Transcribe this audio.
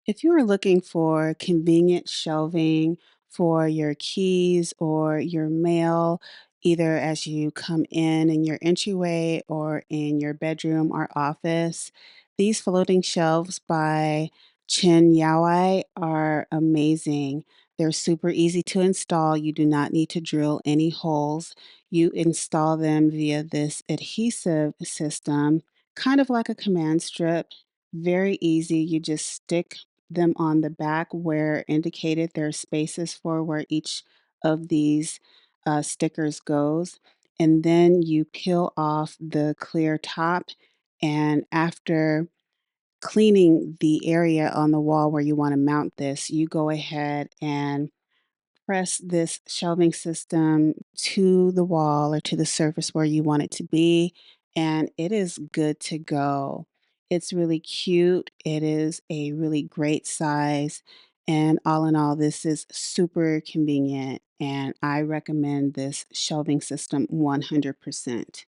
If you are looking for convenient shelving for your keys or your mail, either as you come in your entryway or in your bedroom or office, these floating shelves by CHENYAOAI are amazing. They're super easy to install. You do not need to drill any holes. You install them via this adhesive system, kind of like a command strip. Very easy. You just stick them on the back where indicated there are spaces for where each of these stickers goes. And then you peel off the clear top. And after cleaning the area on the wall where you want to mount this, you go ahead and press this shelving system to the wall or to the surface where you want it to be, and it is good to go. It's really cute. It is a really great size. And all in all, this is super convenient. And I recommend this shelving system 100%.